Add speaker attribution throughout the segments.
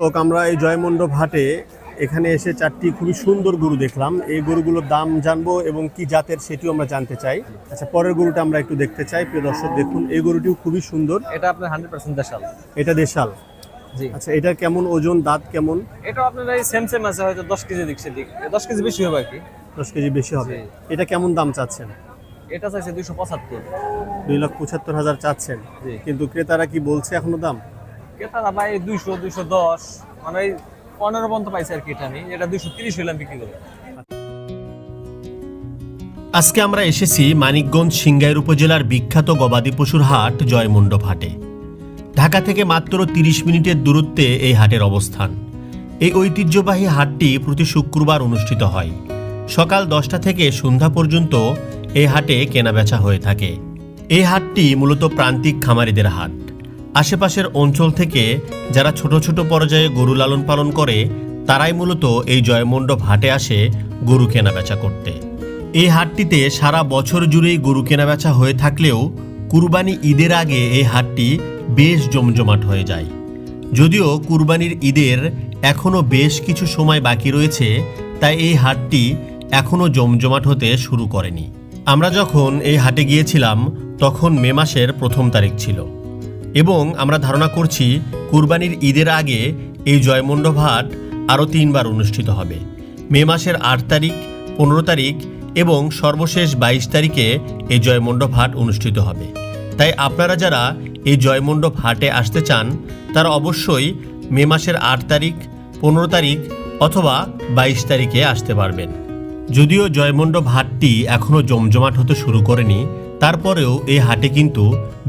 Speaker 1: তো আমরা এই জয়মণ্ডপ হাটে এখানে এসে চারটি খুবই সুন্দর গরু দেখলাম। এই গরুগুলোর দাম জানবো এবং কি জাতের সেটিও আমরা জানতে চাই। আচ্ছা, পরের গরুটা আমরা একটু দেখতে চাই। প্রিয় দর্শক দেখুন, এই গরুটিও খুবই সুন্দর।
Speaker 2: এটা আপনার 100% দেশাল।
Speaker 1: এটা দেশাল।
Speaker 2: জি।
Speaker 1: আচ্ছা, এটা কেমন ওজন, দাঁত কেমন?
Speaker 2: এটা আপনার এই সেম আছে, হয়তো 10 কেজি দিচ্ছে, 10 কেজি বেশি হবে আর কি।
Speaker 1: 10 কেজি বেশি হবে। এটা কেমন দাম চাচ্ছেন?
Speaker 2: এটা চাইছে 275।
Speaker 1: 2,75,000 চাচ্ছেন, কিন্তু ক্রেতারা কি বলছে এখনো দাম?
Speaker 2: ক্রেতারা ভাই 200 210 মানে 15 পর্যন্ত পাইছে আর কি। এটা 230 হইলাম বিক্রি করে।
Speaker 3: আজকে আমরা এসেছি মানিকগঞ্জ সিংগাইর উপজেলার বিখ্যাত গবাদি পশুর হাট জয়মণ্ডপ হাটে। ঢাকা থেকে মাত্র 30 মিনিটের দূরত্বে এই হাটের অবস্থান। এই ঐতিহ্যবাহী হাটটি প্রতি শুক্রবার অনুষ্ঠিত হয়। সকাল 10টা থেকে সন্ধ্যা পর্যন্ত এই হাটে কেনাবেচা হয়ে থাকে। এই হাটটি মূলত প্রান্তিক খামারিদের হাট। আশেপাশের অঞ্চল থেকে যারা ছোট ছোট পর্যায়ে গরু লালন পালন করে তারাই মূলত এই জয়মণ্ডপ হাটে আসে গরু কেনাবেচা করতে। এই হাটটিতে সারা বছর জুড়েই গরু কেনাবেচা হয়ে থাকলেও কুরবানি ঈদের আগে এই হাটটি বেশ জমজমাট হয়ে যায়। যদিও কুরবানির ঈদের এখনও বেশ কিছু সময় বাকি রয়েছে, তাই এই হাটটি এখনও জমজমাট হতে শুরু করেনি। আমরা যখন এই হাটে গিয়েছিলাম তখন মে মাসের 1 তারিখ ছিল এবং আমরা ধারণা করছি কুরবানির ঈদের আগে এই জয়মণ্ডপ হাট আরও 3 বার অনুষ্ঠিত হবে। মে মাসের 8 তারিখ, 15 তারিখ এবং সর্বশেষ 22 তারিখে এই জয়মণ্ডপ হাট অনুষ্ঠিত হবে। তাই আপনারা যারা এই জয়মণ্ডপ হাটে আসতে চান তারা অবশ্যই মে মাসের 8 তারিখ, 15 তারিখ অথবা 22 তারিখে আসতে পারবেন। যদিও জয়মণ্ডপ হাটটি এখনও জমজমাট হতে শুরু করেনি, তারপরেও এই হাটে কিন্তু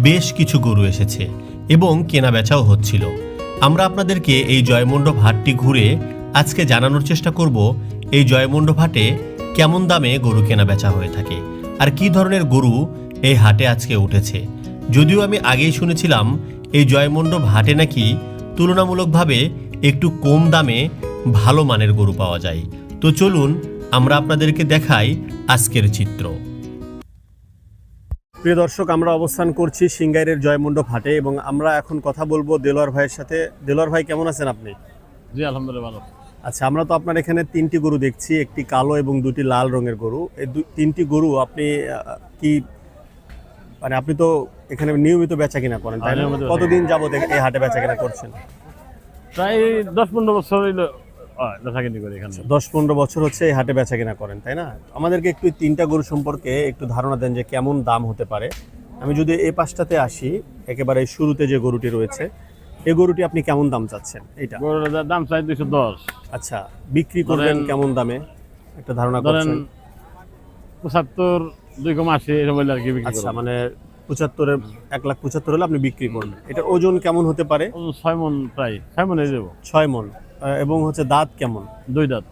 Speaker 3: বেশ কিছু গরু এসেছে এবং কেনাবেচাও হচ্ছিল। আমরা আপনাদেরকে এই জয়মণ্ডপ হাটটি ঘুরে আজকে জানানোর চেষ্টা করব এই জয়মণ্ডপ হাটে কেমন দামে গরু কেনাবেচা হয়ে থাকে আর কি ধরনের গরু এই হাটে আজকে উঠেছে। যদিও আমি আগেই শুনেছিলাম এই জয়মণ্ডপ হাটে নাকি তুলনামূলকভাবে একটু কম দামে ভালো মানের গরু পাওয়া যায়। তো চলুন আমরা আপনাদেরকে দেখাই আজকের চিত্র।
Speaker 1: প্রিয় দর্শক, আমরা অবস্থান করছি সিংগাইরের জয়মণ্ডপ হাটে এবং আমরা এখন কথা বলবো দেলোয়ার ভাইয়ের সাথে। দেলোয়ার ভাই, কেমন আছেন আপনি?
Speaker 4: জি আলহামদুলিল্লাহ ভালো।
Speaker 1: আচ্ছা, আমরা তো আপনার এখানে 3টি গরু দেখছি, একটি কালো এবং 2টি লাল রঙের গরু। এই 3টি গরু আপনি কি মানে আপনি তো এখানে নিয়মিত বেচা কিনা করেন, তাই না? কতদিন যাবত এই হাটে বেচা কিনা করছেন?
Speaker 4: প্রায় 10-15 বছর হইলো বেচাকিনি করি এখানে।
Speaker 1: 10-15 বছর হচ্ছে এই হাটে বেচা কিনা করেন, তাই না? আমাদেরকে একটু 3টা গরু সম্পর্কে একটু ধারণা দেন যে কেমন দাম হতে পারে। আমি যদি এই পাশটাতে আসি, একেবারে শুরুতে যে গরুটি রয়েছে, এই গরুটি আপনি কেমন দাম চাচ্ছেন? এইটা
Speaker 4: গরুর দাম চাই 210।
Speaker 1: আচ্ছা, বিক্রি করবেন কেমন দামে একটা ধারণা করছেন?
Speaker 4: 75, 2,80 এরকম হইলে আর কি বিক্রি করব।
Speaker 1: আচ্ছা, মানে 75-এর 1,75,000 হলে আপনি বিক্রি করবেন। এটার ওজন কেমন হতে পারে?
Speaker 4: 6 মণ, প্রায় 6 মণ হয়ে যাব।
Speaker 1: 6 মণ। এবং হচ্ছে দাঁত কেমন?
Speaker 4: 2 দাঁত।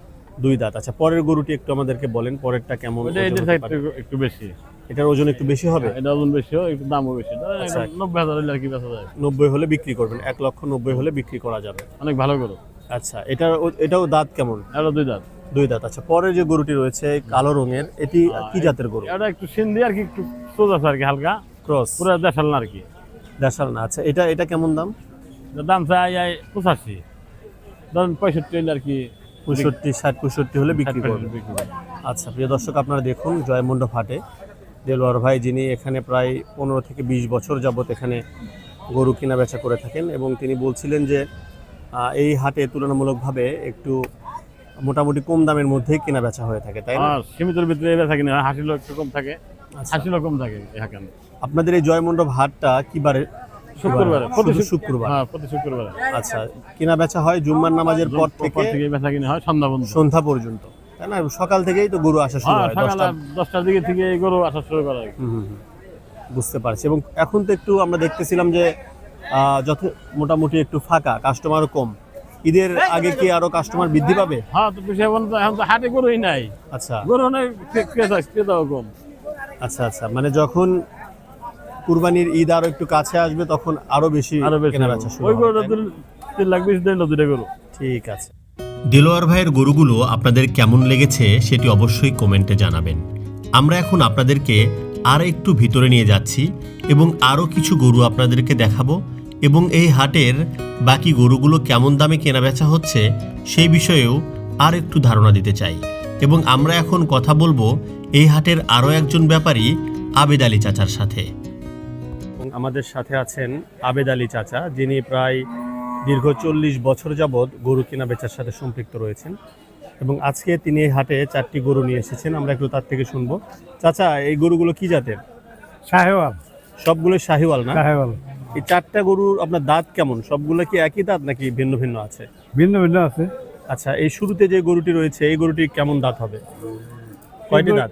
Speaker 1: 2 দাঁত। আচ্ছা, পরের গরুটি একটু আমাদেরকে বলেন, পরেরটা কেমন?
Speaker 4: এটা একটু বেশি।
Speaker 1: এটার ওজন একটু বেশি হবে?
Speaker 4: এটা ওজন বেশি হয়, একটু দামও বেশি।
Speaker 1: আচ্ছা,
Speaker 4: 90,000 হইলে আর কি বেচা যায়।
Speaker 1: 90 হলে বিক্রি করবেন, 1,90,000 হলে বিক্রি করা যাবে।
Speaker 4: অনেক ভালো গরু।
Speaker 1: আচ্ছা, এটাও দাঁত কেমন?
Speaker 4: এটা 2 দাঁত।
Speaker 1: 2 দাঁত। আচ্ছা, পরের যে গরুটি রয়েছে কালো রঙের, এটি কি জাতের গরু?
Speaker 4: এটা একটু সিন্ধি আর কি, একটু সোজা আছে আর কি, হালকা
Speaker 1: ক্রস,
Speaker 4: পুরো দেশাল না আর কি।
Speaker 1: দেশাল না। আচ্ছা, এটা কেমন দাম?
Speaker 4: দাম চাই 85, ধরেন 65 হইলে আর কি
Speaker 1: 65, 60, 65 হলে বিক্রি করবেন। আচ্ছা, প্রিয় দর্শক, আপনারা দেখুন জয়মণ্ডপ হাটে দেলোয়ার ভাই, যিনি এখানে প্রায় 15 থেকে 20 বছর যাবত এখানে গরু কেনা বেচা করে থাকেন এবং তিনি বলছিলেন যে এই হাটে তুলনামূলকভাবে একটু মোটামুটি কম দামের মধ্যেই কেনা বেচা হয়ে থাকে, তাই না?
Speaker 4: সীমিতের ভিতরে বেচা কিনা হয়, হাসিল একটু কম থাকে, হাসিল কম থাকে এখানে।
Speaker 1: আপনাদের এই জয়মণ্ডপ হাটটা কি বারে?
Speaker 4: শুক্রবার।
Speaker 1: প্রতি শুক্রবার।
Speaker 4: হ্যাঁ, প্রতি শুক্রবার।
Speaker 1: আচ্ছা, কেনা বেচা হয় জুম্মার নামাজের পর থেকে
Speaker 4: বেচা কিনা হয় সন্ধ্যা পর্যন্ত,
Speaker 1: তাই না? সকাল থেকেই তো গরু আসা শুরু হয়,
Speaker 4: 10টার দিকে থেকে গরু আসা শুরু করা হয়।
Speaker 1: বুঝতে পারছি। এবং এখন তো একটু আমরা দেখতেছিলাম যে যত মোটামুটি একটু ফাঁকা, কাস্টমারও কম। ঈদের আগে কি আরো কাস্টমার বৃদ্ধি পাবে?
Speaker 4: হ্যাঁ, তো এখন তো হাটে গরুই নাই।
Speaker 1: আচ্ছা,
Speaker 4: গরু অনেক ক্রেতাও কম।
Speaker 1: আচ্ছা আচ্ছা, মানে যখন কুরবানির ঈদ আরো একটু কাছে আসবে তখন আরো বেশি কেনাবেচা শুরু হবে।
Speaker 4: ওই গরুটা 3 লাখ 20 দিন দুইটা গরু।
Speaker 1: ঠিক আছে।
Speaker 3: দেলোয়ার ভাইয়ের গরুগুলো আপনাদের কেমন লেগেছে সেটি অবশ্যই কমেন্টে জানাবেন। আমরা এখন আপনাদেরকে আর একটু ভিতরে নিয়ে যাচ্ছি এবং আরও কিছু গরু আপনাদেরকে দেখাবো এবং এই হাটের বাকি গরুগুলো কেমন দামে কেনাবেচা হচ্ছে সেই বিষয়েও আর একটু ধারণা দিতে চাই। এবং আমরা এখন কথা বলবো এই হাটের আরও একজন ব্যাপারী আবেদ আলী চাচার সাথে।
Speaker 1: এবং আমাদের সাথে আছেন আবেদ আলী চাচা, যিনি প্রায় দীর্ঘ 40 বছর যাবৎ গরু কেনা বেচার সাথে সম্পৃক্ত রয়েছেন এবং আজকে তিনি এই হাটে 4টি গরু নিয়ে এসেছেন। আমরা একটু তার থেকে শুনবো। চাচা, এই গরুগুলো কি জাতের?
Speaker 5: সাহেওয়াল।
Speaker 1: সবগুলো শাহিওয়াল না?
Speaker 5: সাহেওয়াল।
Speaker 1: এই 4টা গরুর আপনার দাঁত কেমন? সবগুলো কি একই দাঁত নাকি ভিন্ন ভিন্ন আছে?
Speaker 5: ভিন্ন ভিন্ন আছে।
Speaker 1: আচ্ছা, এই শুরুতে যে গরুটি রয়েছে এই গরুটি কেমন দাঁত হবে? কয়টি দাঁত?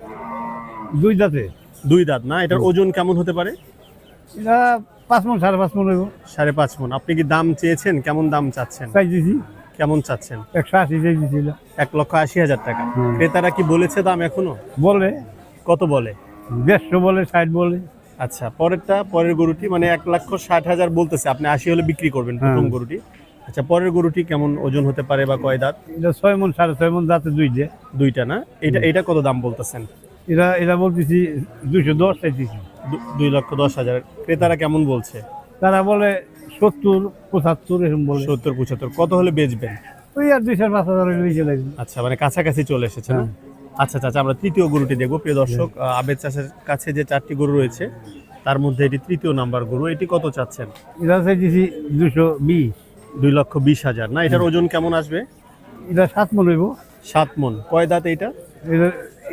Speaker 5: 2 দাঁতে।
Speaker 1: 2 দাঁত না? এটার ওজন কেমন হতে পারে?
Speaker 5: এটা 5 মণ 5.5 মণ হইব।
Speaker 1: 5.5 মণ। আপনি কি দাম চেয়েছেন? কেমন দাম চাচ্ছেন?
Speaker 5: চাই দিছি
Speaker 1: কেমন চাচ্ছেন?
Speaker 5: 180 চাই দিছিল।
Speaker 1: 1,80,000 টাকা। ক্রেতারা কি বলেছে দাম এখনো?
Speaker 5: বলে
Speaker 1: কত বলে?
Speaker 5: 150 বলে, 60 বলে।
Speaker 1: আচ্ছা, পরের গরুটি মানে 1,60,000 বলতেছে, আপনি 80 হলে বিক্রি করবেন প্রথম গরুটি। আচ্ছা, পরের গরুটি কেমন ওজন হতে পারে বা কয় দাঁত?
Speaker 5: এটা 6 মণ 6.5 মণ দাঁতে 2 দে।
Speaker 1: 2টা না? এটা কত দাম বলতেছেন?
Speaker 5: এটা বলতেছি 210 চাইতেছি।
Speaker 1: 2,10,000। ক্রেতারা কেমন বলছে?
Speaker 5: তারা বলে 70 75 এরকম বলে।
Speaker 1: 70-75। কত হলে বেচবেন?
Speaker 5: ওই আর 2,000-5,000 হইলে বেশি লাগবে।
Speaker 1: আচ্ছা, মানে কাছাকাছি চলে এসেছে না? আচ্ছা চাচা, আমরা তৃতীয় গরুটি দেখবো। প্রিয় দর্শক, আবেদ চাচার কাছে যে 4টি গরু রয়েছে তার মধ্যে এটি তৃতীয় নাম্বার গরু। এটি কত চাচ্ছেন?
Speaker 5: এটা চাইতেছি 220।
Speaker 1: 2,20,000 না? এটার ওজন কেমন আসবে?
Speaker 5: এটা 7 মণ হইব।
Speaker 1: 7 মণ। কয় দাঁত এইটা?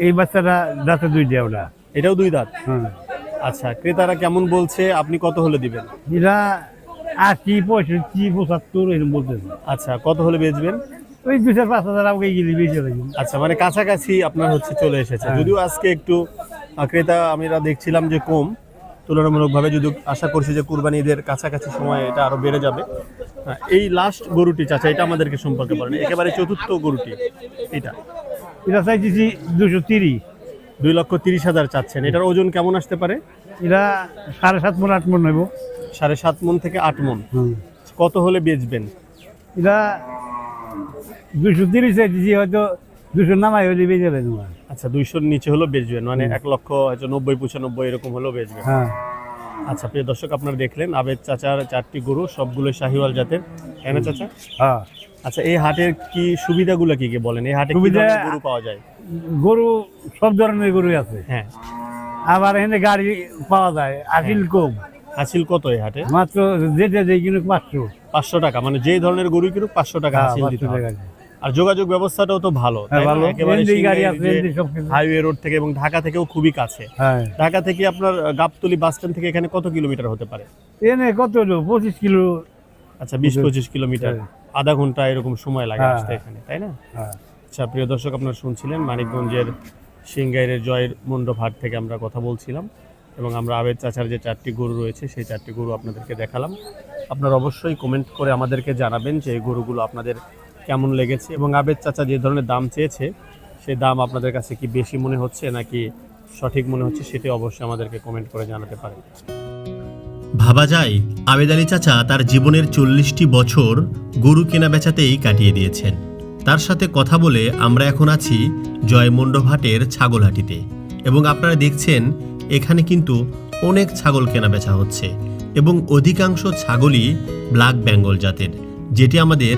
Speaker 5: এই বাচ্চাটা দাঁতে 2 দেয় ওটা।
Speaker 1: এটাও 2 দাঁত?
Speaker 5: হ্যাঁ।
Speaker 1: আচ্ছা, ক্রেতারা কেমন বলছে? আপনি কত হলে দিবেন?
Speaker 5: এরা 80 65 75 এরকম বলতেছে।
Speaker 1: আচ্ছা, কত হলে বেচবেন?
Speaker 5: ওই 2,000-5,000 আমাকে গেলে বেশি লাগবে।
Speaker 1: আচ্ছা, মানে কাছাকাছি আপনার হচ্ছে চলে এসেছে। যদিও আজকে একটু ক্রেতা আমরা দেখছিলাম যে কম তুলনামূলকভাবে, যদিও আশা করছি যে কুরবানি ঈদের কাছাকাছি সময় এটা আরো বেড়ে যাবে। এই লাস্ট গরুটি চাচা, এটা আমাদেরকে সম্পর্কে বলেন। একেবারে চতুর্থ গরুটি এটা
Speaker 5: চাইতেছি 230।
Speaker 1: 2,30,000 চাচ্ছেন। এটার ওজন কেমন আসতে পারে?
Speaker 5: এরা 7.5 মণ 8 মণ হইব।
Speaker 1: 7.5 মণ থেকে 8 মণ। কত হলে বেচবেন?
Speaker 5: এরা 230 চাইতেছি, হয়তো 200 নামাই হলে বেঁচে যাবে তোমার।
Speaker 1: আচ্ছা, 200-র নিচে হলেও বেচবেন, মানে 1,90,000-95 এরকম হলেও বেচবেন।
Speaker 5: হ্যাঁ।
Speaker 1: আচ্ছা, প্রিয় দর্শক, আপনারা দেখলেন আবেদ চাচার 4টি গরু, সবগুলো শাহিওয়াল জাতের, তাই না চাচা?
Speaker 5: হ্যাঁ।
Speaker 1: আচ্ছা, এই হাটের কি সুবিধাগুলো কি কি বলেন? এই হাটে কি
Speaker 5: সুবিধা-
Speaker 1: ধরনের গরু পাওয়া যায়?
Speaker 5: গরু সব ধরনের গরু আছে।
Speaker 1: হ্যাঁ।
Speaker 5: আবার এখানে গাড়ি পাওয়া যায়, আসিল কম।
Speaker 1: হাসিল কত এই হাটে?
Speaker 5: মাত্র যেটা যেই কিনুক 500।
Speaker 1: 500 টাকা, মানে যেই ধরনের গরু কিনুক 500 টাকা হাসিল দিতে হবে। আর যোগাযোগ ব্যবস্থাটাও তো ভালো, তাই না?
Speaker 5: ভালো।
Speaker 1: একেবারে
Speaker 5: এমনি গাড়ি আছে,
Speaker 1: সিঙ্গাইর যে
Speaker 5: এমনি সব কিছু।
Speaker 1: হাইওয়ে রোড থেকে এবং ঢাকা থেকেও খুবই কাছে।
Speaker 5: হ্যাঁ।
Speaker 1: ঢাকা থেকে আপনার গাবতলী বাস স্ট্যান্ড থেকে এখানে কত কিলোমিটার হতে পারে?
Speaker 5: এনে কত হলো? 25 কিলো।
Speaker 1: আচ্ছা, 20-25 কিলোমিটার।
Speaker 5: হ্যাঁ।
Speaker 1: আধা ঘন্টা এরকম সময় লাগে
Speaker 5: হ্যাঁ।
Speaker 1: আসতে এখানে, তাই না?
Speaker 5: হ্যাঁ।
Speaker 1: আচ্ছা, প্রিয় দর্শক, আপনারা শুনছিলেন মানিকগঞ্জের সিংগাইরের জয়ের মণ্ডপ হাট থেকে আমরা কথা বলছিলাম এবং আমরা আবেদ চাচার যে 4টি গরু রয়েছে সেই 4টি গরু আপনাদেরকে দেখালাম। আপনারা অবশ্যই কমেন্ট করে আমাদেরকে জানাবেন যে এই গরুগুলো আপনাদের কেমন লেগেছে এবং আবেদ চাচা যে ধরনের দাম চেয়েছে সেই দাম আপনাদের কাছে কি বেশি মনে হচ্ছে নাকি সঠিক মনে হচ্ছে, সেটি অবশ্যই আমাদেরকে কমেন্ট করে জানাতে পারেন।
Speaker 3: ভাবা যায় আবেদ আলী চাচা তার জীবনের 40টি বছর গরু কেনা বেচাতেই কাটিয়ে দিয়েছেন। তার সাথে কথা বলে আমরা এখন আছি জয়মণ্ডপহাটের ছাগলহাটিতে এবং আপনারা দেখছেন এখানে কিন্তু অনেক ছাগল কেনা বেচা হচ্ছে এবং অধিকাংশ ছাগলই ব্ল্যাক বেঙ্গল জাতের, যেটি আমাদের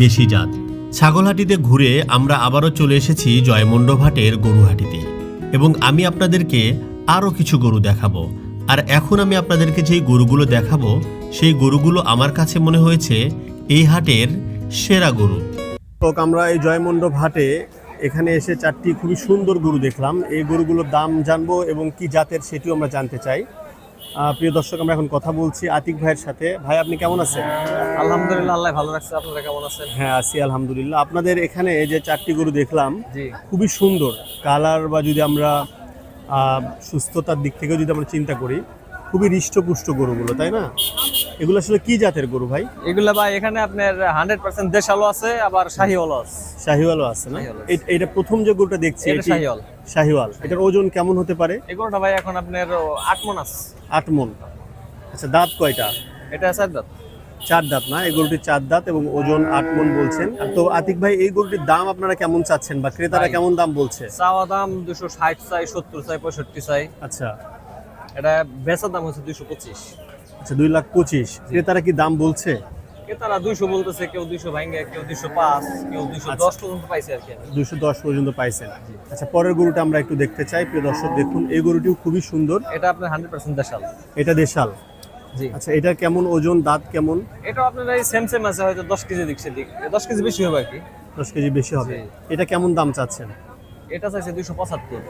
Speaker 3: দেশি জাত। ছাগলহাটিতে ঘুরে আমরা আবারও চলে এসেছি জয়মণ্ডপহাটের গরুহাটিতে এবং আমি আপনাদেরকে আরও কিছু গরু দেখাবো। আর এখন আমি আপনাদেরকে যেই গরুগুলো দেখাবো সেই গরুগুলো আমার কাছে মনে হয়েছে এই হাটের সেরা গরু।
Speaker 1: তো আমরা এই জয়মণ্ডপ হাটে এখানে এসে 4টি খুবই সুন্দর গরু দেখলাম। এই গরুগুলোর দাম জানবো এবং কি জাতের সেটিও আমরা জানতে চাই। প্রিয় দর্শক, আমরা এখন কথা বলছি আতিক ভাইয়ের সাথে। ভাই, আপনি কেমন আছেন?
Speaker 2: আলহামদুলিল্লাহ, আল্লাহ ভালো রাখছে। আপনারা কেমন আছেন?
Speaker 1: হ্যাঁ, আছি আলহামদুলিল্লাহ। আপনাদের এখানে যে 4টি গরু দেখলাম
Speaker 2: জি।
Speaker 1: খুবই সুন্দর কালার, বা যদি আমরা সুস্থতার দিক থেকেও যদি আমরা চিন্তা করি, খুবই হৃষ্টপুষ্ট গরুগুলো, তাই না? এগুলো আসলে কি জাতের গরু ভাই?
Speaker 2: এগুলা ভাই এখানে আপনার 100% দেশালও আছে, আবার শাহিওয়ালও আছে।
Speaker 1: শাহিওয়ালও আছে না?
Speaker 2: শাহিওয়াল আছে।
Speaker 1: এটা প্রথম যে গরুটা দেখছি
Speaker 2: এটা
Speaker 1: এটি
Speaker 2: শাহিওয়াল।
Speaker 1: শাহিওয়াল। এটার ওজন কেমন হতে পারে?
Speaker 2: এগুলোটা ভাই এখন আপনার 8 মণ আছে।
Speaker 1: 8 মণ। আচ্ছা, দাঁত কয়টা?
Speaker 2: এটা 4 দাঁত।
Speaker 1: 4 দাঁত না? এই গরুটির 4 দাঁত এবং ওজন 8 মণ বলছেন। তো আতিক ভাই, এই গরুটির দাম আপনারা কেমন চাচ্ছেন বা ক্রেতারা
Speaker 2: ভাই,
Speaker 1: কেমন দাম বলছে?
Speaker 2: চাওয়া দাম 260 চাই, 70 চাই, 65 চাই।
Speaker 1: আচ্ছা,
Speaker 2: এটা বেচার দাম হচ্ছে 225।
Speaker 1: আচ্ছা 2,25,000। ক্রেতারা কি দাম বলছে?
Speaker 2: তারা 200 বলতেছে, কেউ 200 ভাঙে, কেউ 205, কেউ 210 পর্যন্ত পাইছে আর কি।
Speaker 1: 210 পর্যন্ত পাইছেন। আচ্ছা পরের গরুটা আমরা একটু দেখতে চাই। প্রিয় দর্শক দেখুন, এই গরুটিও খুবই সুন্দর।
Speaker 2: এটা আপনার 100% দেশাল।
Speaker 1: এটা দেশাল।
Speaker 2: জি।
Speaker 1: আচ্ছা এটা কেমন ওজন, দাঁত কেমন?
Speaker 2: এটা আপনার এই সেম আছে, হয়তো 10 কেজি দিক সেদিক, 10 কেজি বেশি হবে আর কি।
Speaker 1: 10 কেজি বেশি হবে।
Speaker 2: জি।
Speaker 1: এটা কেমন দাম চাচ্ছেন?
Speaker 2: এটা চাইছে 275।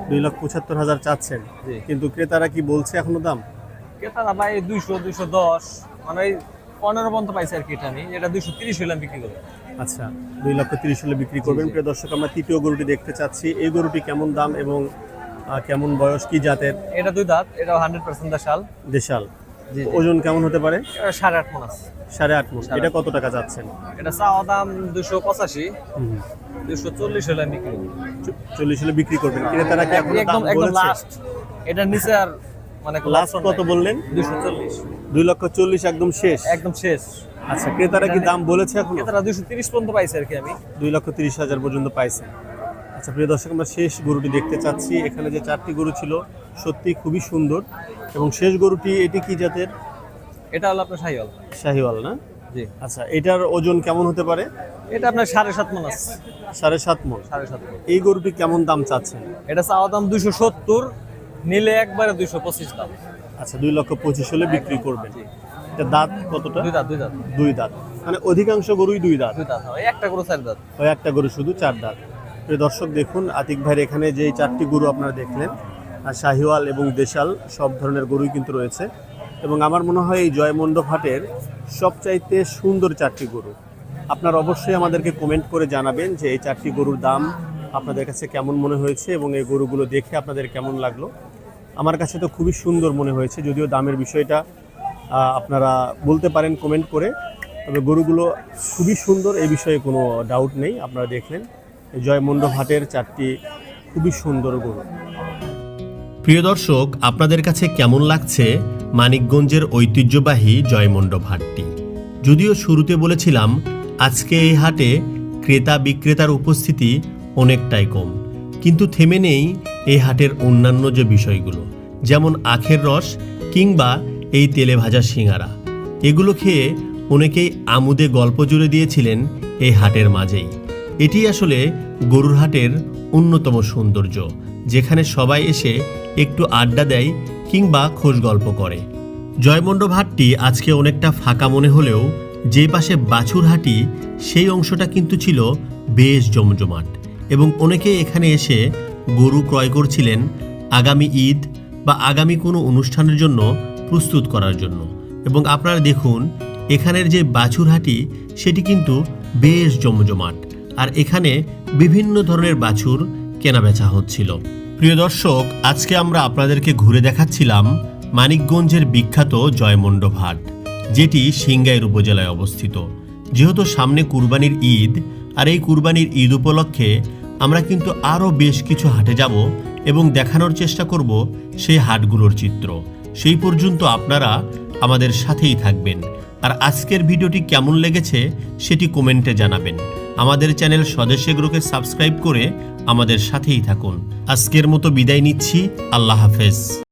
Speaker 1: 2,75,000 চাচ্ছেন।
Speaker 2: জি।
Speaker 1: কিন্তু ক্রেতারা কি বলছে এখনো দাম?
Speaker 2: তারা ভাই 200, 210, মানে এই 15 পর্যন্ত পাইছে আর কি। এটা আমি এটা 230 হইলাম বিক্রি করে।
Speaker 1: আচ্ছা 2,30,000 হলে বিক্রি করবেন। প্রিয় দর্শক আমরা তৃতীয় গরুটি দেখতে চাচ্ছি। এই গরুটি কেমন দাম এবং কেমন বয়স, কি জাতের?
Speaker 2: এটা 2 দাঁত, এটাও 100% দেশাল।
Speaker 1: দেশাল।
Speaker 2: জি।
Speaker 1: ওজন কেমন হতে পারে?
Speaker 2: এটা 8.5 মণ আছে।
Speaker 1: 8.5 মণ। এটা কত টাকা যাচ্ছেন?
Speaker 2: এটা চাওয়া দাম 285,
Speaker 1: হুম।
Speaker 2: 240 হইলাম বিক্রি করে।
Speaker 1: 40 হলে বিক্রি করবেন। ক্রেতারা কি এখনো দাম
Speaker 2: একদম
Speaker 1: বলেছে?
Speaker 2: লাস্ট। এটার নিচে আর মানে
Speaker 1: লাস্ট কত বললেন?
Speaker 2: 240।
Speaker 1: 2,40,000 একদম শেষ।
Speaker 2: একদম শেষ।
Speaker 1: আচ্ছা ক্রেতারা কি দাম বলেছে এখনো?
Speaker 2: তারা 230 পর্যন্ত পাইছে আর কি। আমি
Speaker 1: 2,30,000 পর্যন্ত পাইছেন। আচ্ছা প্রিয় দর্শক আমরা শেষ গরুটি দেখতে চাচ্ছি। এখানে যে 4টি গরু ছিল সত্যি খুবই সুন্দর। এবং শেষ গরুটি এটি কি জাতের?
Speaker 2: এটা হলো আপনার শাহিওয়াল।
Speaker 1: শাহিওয়াল না?
Speaker 2: জি।
Speaker 1: আচ্ছা এটার ওজন কেমন হতে পারে?
Speaker 2: এটা আপনার 7.5 মণ আছে।
Speaker 1: 7.5 মণ।
Speaker 2: 7.5 মণ।
Speaker 1: এই গরুটি কেমন দাম চাচ্ছেন?
Speaker 2: এটা চাওয়া দাম 270, নিলে একবারে 225 দাম।
Speaker 1: আচ্ছা 2,25,000 হলে বিক্রি করবেন। এটা দাঁত কতটা?
Speaker 2: 2 দাঁত, 2 দাঁত।
Speaker 1: 2 দাঁত। মানে অধিকাংশ গরুই 2 দাঁত।
Speaker 2: 2 দাঁত হয়, একটা করে 4 দাঁত।
Speaker 1: ওই একটা গরু শুধু 4 দাঁত। প্রিয় দর্শক দেখুন, আতিক ভাইয়ের এখানে যে 4টি গরু আপনারা দেখলেন, আর শাহিওয়াল এবং দেশাল সব ধরনের গরুই কিন্তু রয়েছে। এবং আমার মনে হয় এই জয়মণ্ডপ হাটের সবচাইতে সুন্দর 4টি গরু। আপনারা অবশ্যই আমাদেরকে কমেন্ট করে জানাবেন যে এই 4টি গরুর দাম আপনাদের কাছে কেমন মনে হয়েছে এবং এই গরুগুলো দেখে আপনাদের কেমন লাগলো। আমার কাছে তো খুবই সুন্দর মনে হয়েছে, যদিও দামের বিষয়টা আপনারা বলতে পারেন কমেন্ট করে। তবে গরুগুলো খুবই সুন্দর, এই বিষয়ে কোনো ডাউট নেই। আপনারা দেখলেন এই জয়মণ্ডপ হাটের 4টি খুবই সুন্দর গরু।
Speaker 3: প্রিয় দর্শক, আপনাদের কাছে কেমন লাগছে মানিকগঞ্জের ঐতিহ্যবাহী জয়মণ্ডপ হাটটি? যদিও শুরুতে বলেছিলাম আজকে এই হাটে ক্রেতা বিক্রেতার উপস্থিতি অনেকটাই কম, কিন্তু থেমে নেই এই হাটের অন্যান্য যে বিষয়গুলো, যেমন আখের রস কিংবা এই তেলে ভাজা সিঙ্গারা। এগুলো খেয়ে অনেকেই আমোদে গল্প জুড়ে দিয়েছিলেন এই হাটের মাঝেই। এটি আসলে গরুর হাটের অন্যতম সৌন্দর্য, যেখানে সবাই এসে একটু আড্ডা দেয় কিংবা খোশ গল্প করে। জয়মণ্ডপ হাটটি আজকে অনেকটা ফাঁকা মনে হলেও যে পাশে বাছুর হাটি সেই অংশটা কিন্তু ছিল বেশ জমজমাট, এবং অনেকেই এখানে এসে গরু ক্রয় করছিলেন আগামী ঈদ বা আগামী কোনো অনুষ্ঠানের জন্য প্রস্তুত করার জন্য। এবং আপনারা দেখুন এখানের যে বাছুর হাটি সেটি কিন্তু বেশ জমজমাট, আর এখানে বিভিন্ন ধরনের বাছুর কেনাবেচা হচ্ছিল। প্রিয় দর্শক, আজকে আমরা আপনাদেরকে ঘুরে দেখাচ্ছিলাম মানিকগঞ্জের বিখ্যাত জয়মণ্ডপ হাট, যেটি সিংগাইর উপজেলায় অবস্থিত। যেহেতু সামনে কুরবানির ঈদ, আর এই কুরবানির ঈদ উপলক্ষে আমরা কিন্তু আরও বেশ কিছু হাটে যাব এবং দেখানোর চেষ্টা করব সেই হাটগুলোর চিত্র। সেই পর্যন্ত আপনারা আমাদের সাথেই থাকবেন। আর আজকের ভিডিওটি কেমন লেগেছে সেটি কমেন্টে জানাবেন। আমাদের চ্যানেল স্বদেশ এগ্রোকে সাবস্ক্রাইব করে আমাদের সাথেই থাকুন। আজকের মতো বিদায় নিচ্ছি। আল্লাহ হাফেজ।